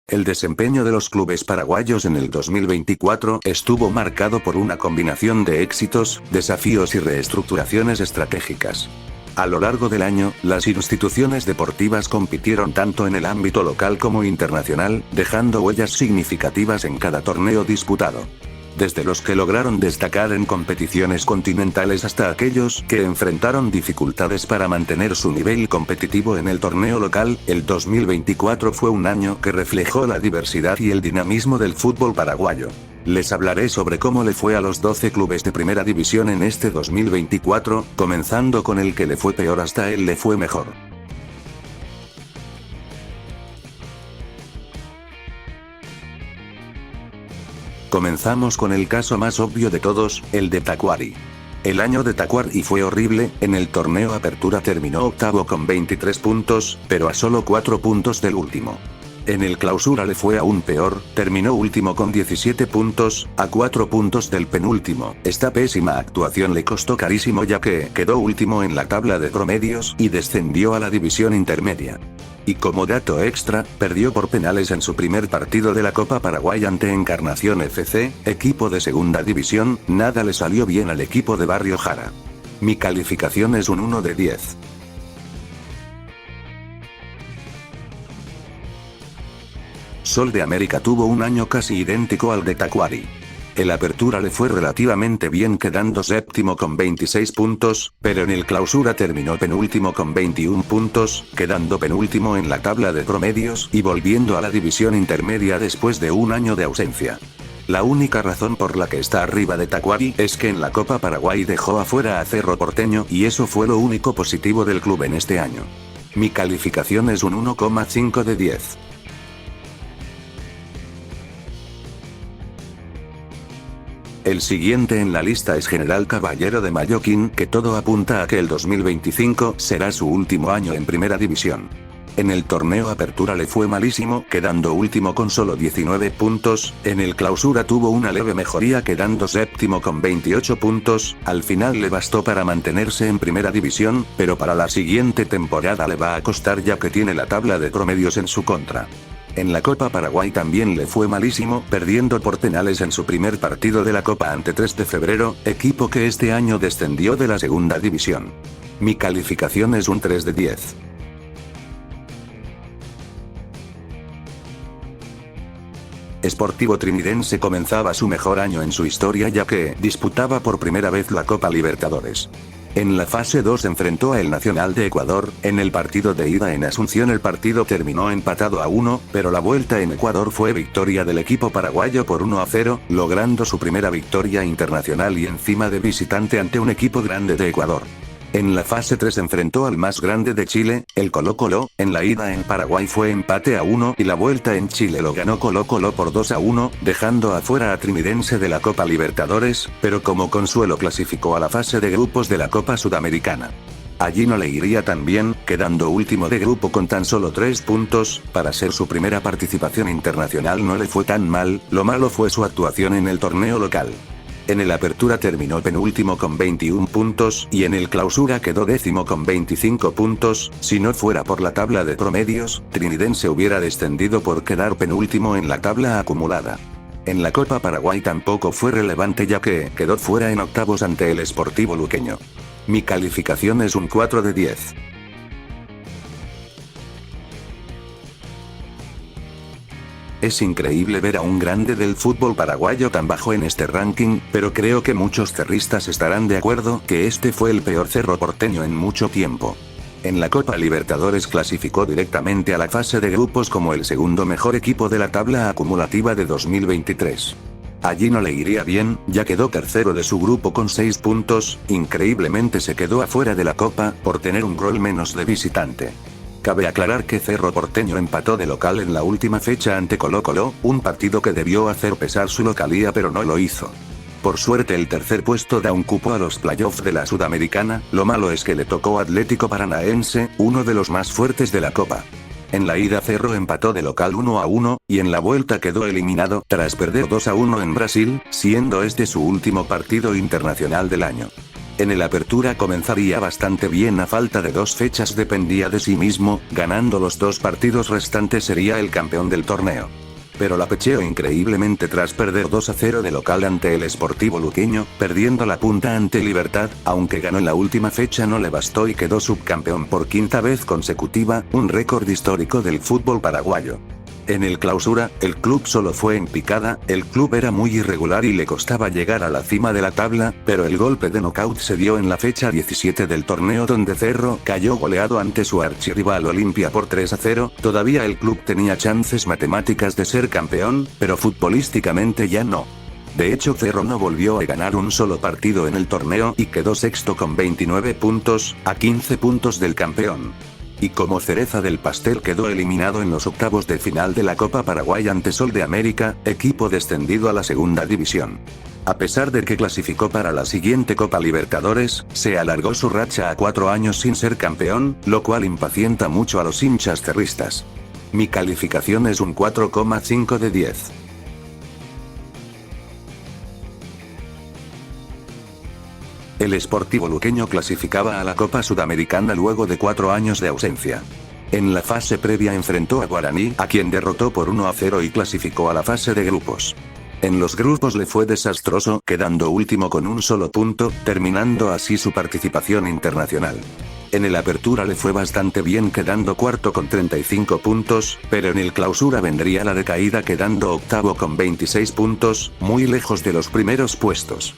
El desempeño de los clubes paraguayos en el 2024 estuvo marcado por una combinación de éxitos, desafíos y reestructuraciones estratégicas. A lo largo del año, las instituciones deportivas compitieron tanto en el ámbito local como internacional, dejando huellas significativas en cada torneo disputado. Desde los que lograron destacar en competiciones continentales hasta aquellos que enfrentaron dificultades para mantener su nivel competitivo en el torneo local, el 2024 fue un año que reflejó la diversidad y el dinamismo del fútbol paraguayo. Les hablaré sobre cómo le fue a los 12 clubes de primera división en este 2024, comenzando con el que le fue peor hasta el le fue mejor. Comenzamos con el caso más obvio de todos, el de Tacuary. El año de Tacuary fue horrible, en el torneo Apertura terminó octavo con 23 puntos, pero a solo 4 puntos del último. En el Clausura le fue aún peor, terminó último con 17 puntos, a 4 puntos del penúltimo. Esta pésima actuación le costó carísimo ya que quedó último en la tabla de promedios y descendió a la división intermedia. Y como dato extra, perdió por penales en su primer partido de la Copa Paraguay ante Encarnación FC, equipo de segunda división. Nada le salió bien al equipo de Barrio Jara. Mi calificación es un 1 de 10. Sol de América tuvo un año casi idéntico al de Tacuary. El Apertura le fue relativamente bien quedando séptimo con 26 puntos, pero en el Clausura terminó penúltimo con 21 puntos, quedando penúltimo en la tabla de promedios y volviendo a la división intermedia después de un año de ausencia. La única razón por la que está arriba de Tacuary es que en la Copa Paraguay dejó afuera a Cerro Porteño y eso fue lo único positivo del club en este año. Mi calificación es un 1,5 de 10. El siguiente en la lista es General Caballero de Mallorquín, que todo apunta a que el 2025 será su último año en primera división. En el torneo Apertura le fue malísimo, quedando último con solo 19 puntos, en el Clausura tuvo una leve mejoría quedando séptimo con 28 puntos, al final le bastó para mantenerse en primera división, pero para la siguiente temporada le va a costar ya que tiene la tabla de promedios en su contra. En la Copa Paraguay también le fue malísimo, perdiendo por penales en su primer partido de la Copa ante 3 de febrero, equipo que este año descendió de la segunda división. Mi calificación es un 3 de 10. Sportivo Trinidense comenzaba su mejor año en su historia ya que disputaba por primera vez la Copa Libertadores. En la fase 2 enfrentó a El Nacional de Ecuador. En el partido de ida en Asunción el partido terminó empatado a 1, pero la vuelta en Ecuador fue victoria del equipo paraguayo por 1-0, logrando su primera victoria internacional y encima de visitante ante un equipo grande de Ecuador. En la fase 3 enfrentó al más grande de Chile, el Colo-Colo. En la ida en Paraguay fue empate a 1 y la vuelta en Chile lo ganó Colo-Colo por 2-1, dejando afuera a Trinidense de la Copa Libertadores, pero como consuelo clasificó a la fase de grupos de la Copa Sudamericana. Allí no le iría tan bien, quedando último de grupo con tan solo 3 puntos, para ser su primera participación internacional no le fue tan mal, lo malo fue su actuación en el torneo local. En el Apertura terminó penúltimo con 21 puntos y en el Clausura quedó décimo con 25 puntos, si no fuera por la tabla de promedios, Trinidense hubiera descendido por quedar penúltimo en la tabla acumulada. En la Copa Paraguay tampoco fue relevante ya que quedó fuera en octavos ante el Sportivo Luqueño. Mi calificación es un 4 de 10. Es increíble ver a un grande del fútbol paraguayo tan bajo en este ranking, pero creo que muchos cerristas estarán de acuerdo que este fue el peor Cerro Porteño en mucho tiempo. En la Copa Libertadores clasificó directamente a la fase de grupos como el segundo mejor equipo de la tabla acumulativa de 2023. Allí no le iría bien, ya quedó tercero de su grupo con 6 puntos, increíblemente se quedó afuera de la Copa, por tener un gol menos de visitante. Cabe aclarar que Cerro Porteño empató de local en la última fecha ante Colo-Colo, un partido que debió hacer pesar su localía pero no lo hizo. Por suerte el tercer puesto da un cupo a los playoffs de la Sudamericana, lo malo es que le tocó Atlético Paranaense, uno de los más fuertes de la Copa. En la ida Cerro empató de local 1-1, y en la vuelta quedó eliminado tras perder 2-1 en Brasil, siendo este su último partido internacional del año. En el Apertura comenzaría bastante bien, a falta de 2 fechas dependía de sí mismo, ganando los 2 partidos restantes sería el campeón del torneo. Pero la pecheó increíblemente tras perder 2-0 de local ante el Sportivo Luqueño, perdiendo la punta ante Libertad, aunque ganó en la última fecha no le bastó y quedó subcampeón por 5ª vez consecutiva, un récord histórico del fútbol paraguayo. En el Clausura, el club solo fue en picada, el club era muy irregular y le costaba llegar a la cima de la tabla, pero el golpe de knockout se dio en la fecha 17 del torneo donde Cerro cayó goleado ante su archirrival Olimpia por 3-0, todavía el club tenía chances matemáticas de ser campeón, pero futbolísticamente ya no. De hecho Cerro no volvió a ganar un solo partido en el torneo y quedó sexto con 29 puntos, a 15 puntos del campeón. Y como cereza del pastel quedó eliminado en los octavos de final de la Copa Paraguay ante Sol de América, equipo descendido a la segunda división. A pesar de que clasificó para la siguiente Copa Libertadores, se alargó su racha a 4 años sin ser campeón, lo cual impacienta mucho a los hinchas cerristas. Mi calificación es un 4,5 de 10. El Sportivo Luqueño clasificaba a la Copa Sudamericana luego de 4 años de ausencia. En la fase previa enfrentó a Guaraní, a quien derrotó por 1-0 y clasificó a la fase de grupos. En los grupos le fue desastroso, quedando último con un solo punto, terminando así su participación internacional. En el Apertura le fue bastante bien, quedando cuarto con 35 puntos, pero en el Clausura vendría la decaída, quedando octavo con 26 puntos, muy lejos de los primeros puestos.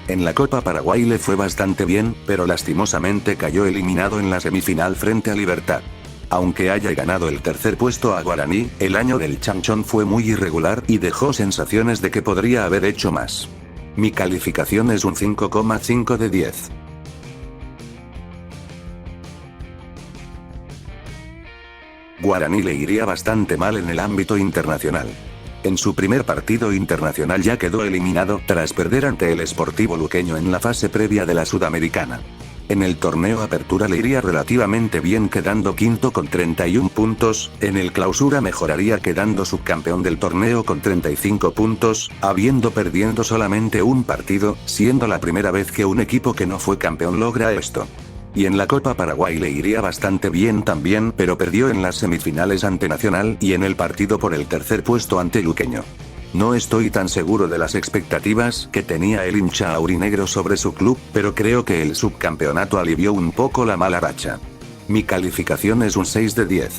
En la Copa Paraguay le fue bastante bien, pero lastimosamente cayó eliminado en la semifinal frente a Libertad. Aunque haya ganado el tercer puesto a Guaraní, el año del Chanchón fue muy irregular y dejó sensaciones de que podría haber hecho más. Mi calificación es un 5,5 de 10. Guaraní le iría bastante mal en el ámbito internacional. En su primer partido internacional ya quedó eliminado tras perder ante el Sportivo Luqueño en la fase previa de la Sudamericana. En el torneo Apertura le iría relativamente bien, quedando quinto con 31 puntos, en el Clausura mejoraría quedando subcampeón del torneo con 35 puntos, habiendo perdiendo solamente un partido, siendo la primera vez que un equipo que no fue campeón logra esto. Y en la Copa Paraguay le iría bastante bien también, pero perdió en las semifinales ante Nacional y en el partido por el tercer puesto ante Luqueño. No estoy tan seguro de las expectativas que tenía el hincha aurinegro sobre su club, pero creo que el subcampeonato alivió un poco la mala racha. Mi calificación es un 6 de 10.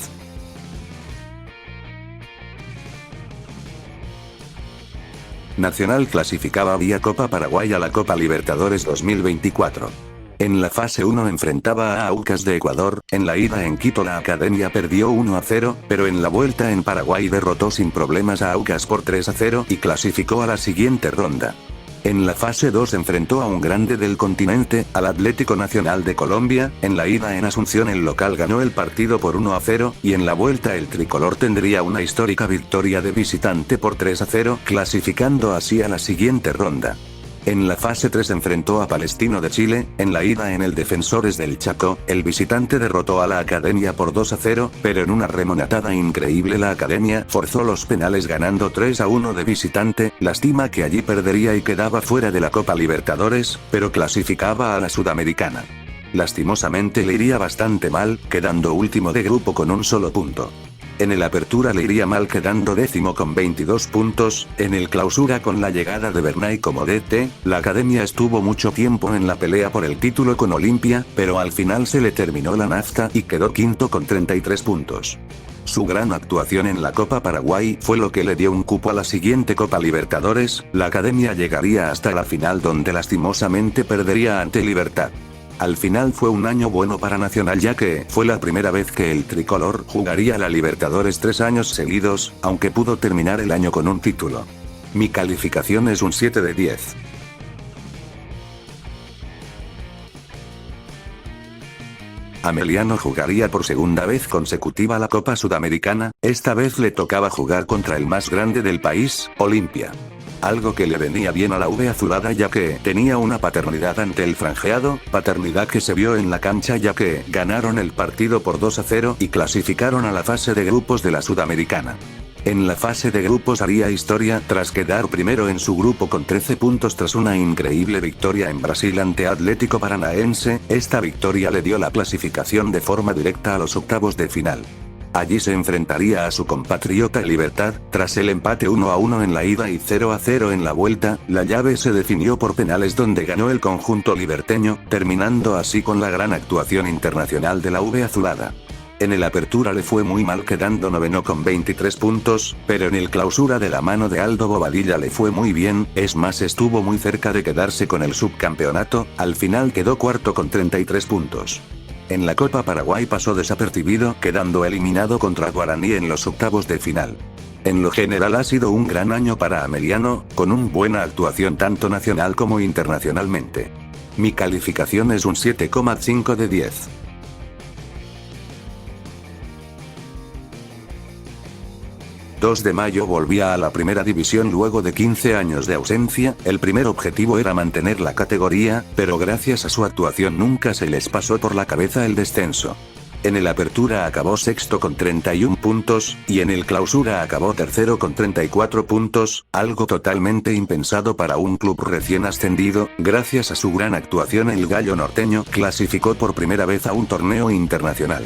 Nacional clasificaba vía Copa Paraguay a la Copa Libertadores 2024. En la fase 1 enfrentaba a Aucas de Ecuador, en la ida en Quito la Academia perdió 1-0, pero en la vuelta en Paraguay derrotó sin problemas a Aucas por 3-0 y clasificó a la siguiente ronda. En la fase 2 enfrentó a un grande del continente, al Atlético Nacional de Colombia, en la ida en Asunción el local ganó el partido por 1-0, y en la vuelta el tricolor tendría una histórica victoria de visitante por 3-0, clasificando así a la siguiente ronda. En la fase 3 enfrentó a Palestino de Chile, en la ida en el Defensores del Chaco, el visitante derrotó a la Academia por 2-0, pero en una remontada increíble la Academia forzó los penales ganando 3-1 de visitante, lástima que allí perdería y quedaba fuera de la Copa Libertadores, pero clasificaba a la Sudamericana. Lastimosamente le iría bastante mal, quedando último de grupo con un solo punto. En el Apertura le iría mal quedando décimo con 22 puntos, en el Clausura con la llegada de Bernay como DT, la Academia estuvo mucho tiempo en la pelea por el título con Olimpia, pero al final se le terminó la nafta y quedó quinto con 33 puntos. Su gran actuación en la Copa Paraguay fue lo que le dio un cupo a la siguiente Copa Libertadores, la Academia llegaría hasta la final donde lastimosamente perdería ante Libertad. Al final fue un año bueno para Nacional ya que fue la primera vez que el tricolor jugaría la Libertadores 3 años seguidos, aunque pudo terminar el año con un título. Mi calificación es un 7 de 10. Ameliano jugaría por segunda vez consecutiva la Copa Sudamericana, esta vez le tocaba jugar contra el más grande del país, Olimpia. Algo que le venía bien a la V azulada ya que tenía una paternidad ante el franjeado, paternidad que se vio en la cancha ya que ganaron el partido por 2-0 y clasificaron a la fase de grupos de la Sudamericana. En la fase de grupos haría historia tras quedar primero en su grupo con 13 puntos tras una increíble victoria en Brasil ante Atlético Paranaense. Esta victoria le dio la clasificación de forma directa a los octavos de final. Allí se enfrentaría a su compatriota Libertad, tras el empate 1-1 en la ida y 0-0 en la vuelta. La llave se definió por penales donde ganó el conjunto liberteño, terminando así con la gran actuación internacional de la V azulada. En el Apertura le fue muy mal quedando noveno con 23 puntos, pero en el Clausura de la mano de Aldo Bobadilla le fue muy bien, es más estuvo muy cerca de quedarse con el subcampeonato, al final quedó cuarto con 33 puntos. En la Copa Paraguay pasó desapercibido quedando eliminado contra Guaraní en los octavos de final. En lo general ha sido un gran año para Ameliano, con una buena actuación tanto nacional como internacionalmente. Mi calificación es un 7,5 de 10. 2 de mayo volvía a la primera división luego de 15 años de ausencia. El primer objetivo era mantener la categoría, pero gracias a su actuación nunca se les pasó por la cabeza el descenso. En el Apertura acabó sexto con 31 puntos, y en el Clausura acabó tercero con 34 puntos, algo totalmente impensado para un club recién ascendido. Gracias a su gran actuación el Gallo Norteño clasificó por primera vez a un torneo internacional.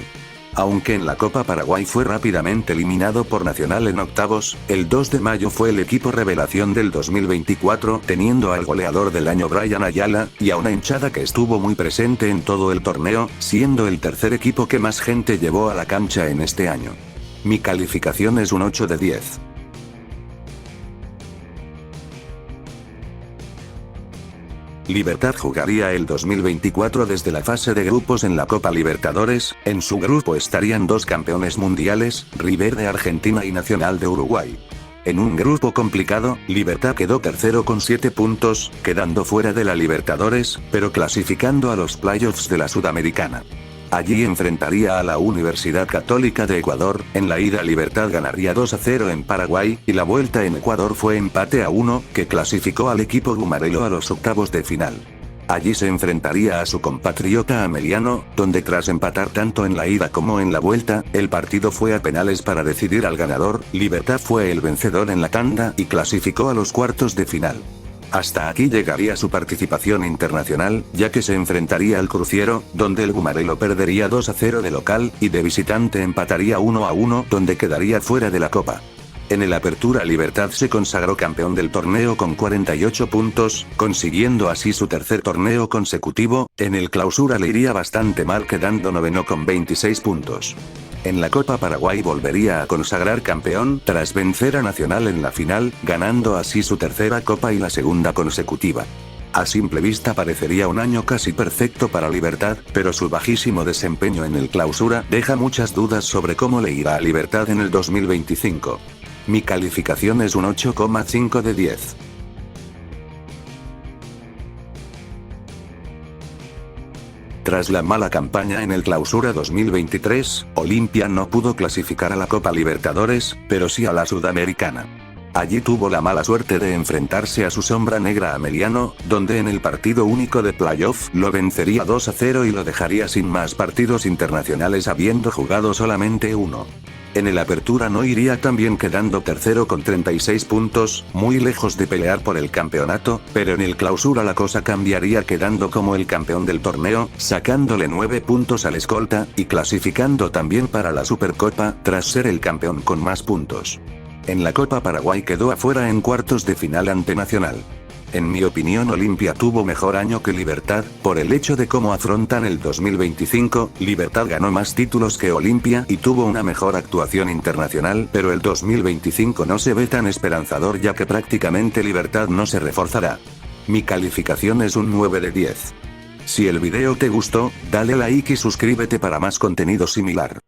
Aunque en la Copa Paraguay fue rápidamente eliminado por Nacional en octavos, el 2 de mayo fue el equipo revelación del 2024, teniendo al goleador del año Brian Ayala, y a una hinchada que estuvo muy presente en todo el torneo, siendo el tercer equipo que más gente llevó a la cancha en este año. Mi calificación es un 8 de 10. Libertad jugaría el 2024 desde la fase de grupos en la Copa Libertadores. En su grupo estarían dos campeones mundiales, River de Argentina y Nacional de Uruguay. En un grupo complicado, Libertad quedó tercero con 7 puntos, quedando fuera de la Libertadores, pero clasificando a los playoffs de la Sudamericana. Allí enfrentaría a la Universidad Católica de Ecuador. En la ida Libertad ganaría 2-0 en Paraguay, y la vuelta en Ecuador fue empate a 1, que clasificó al equipo gumarelo a los octavos de final. Allí se enfrentaría a su compatriota Ameliano, donde tras empatar tanto en la ida como en la vuelta, el partido fue a penales para decidir al ganador. Libertad fue el vencedor en la tanda y clasificó a los cuartos de final. Hasta aquí llegaría su participación internacional, ya que se enfrentaría al Cruciero, donde el gumarelo perdería 2-0 de local, y de visitante empataría 1-1, donde quedaría fuera de la Copa. En el Apertura Libertad se consagró campeón del torneo con 48 puntos, consiguiendo así su tercer torneo consecutivo. En el Clausura le iría bastante mal quedando noveno con 26 puntos. En la Copa Paraguay volvería a consagrar campeón tras vencer a Nacional en la final, ganando así su tercera copa y la segunda consecutiva. A simple vista parecería un año casi perfecto para Libertad, pero su bajísimo desempeño en el Clausura deja muchas dudas sobre cómo le irá a Libertad en el 2025. Mi calificación es un 8,5 de 10. Tras la mala campaña en el Clausura 2023, Olimpia no pudo clasificar a la Copa Libertadores, pero sí a la Sudamericana. Allí tuvo la mala suerte de enfrentarse a su sombra negra Ameliano, donde en el partido único de playoff lo vencería 2-0 y lo dejaría sin más partidos internacionales habiendo jugado solamente uno. En el Apertura no iría tan bien quedando tercero con 36 puntos, muy lejos de pelear por el campeonato, pero en el Clausura la cosa cambiaría quedando como el campeón del torneo, sacándole 9 puntos al escolta, y clasificando también para la Supercopa, tras ser el campeón con más puntos. En la Copa Paraguay quedó afuera en cuartos de final ante Nacional. En mi opinión Olimpia tuvo mejor año que Libertad, por el hecho de cómo afrontan el 2025, Libertad ganó más títulos que Olimpia y tuvo una mejor actuación internacional, pero el 2025 no se ve tan esperanzador ya que prácticamente Libertad no se reforzará. Mi calificación es un 9 de 10. Si el video te gustó, dale like y suscríbete para más contenido similar.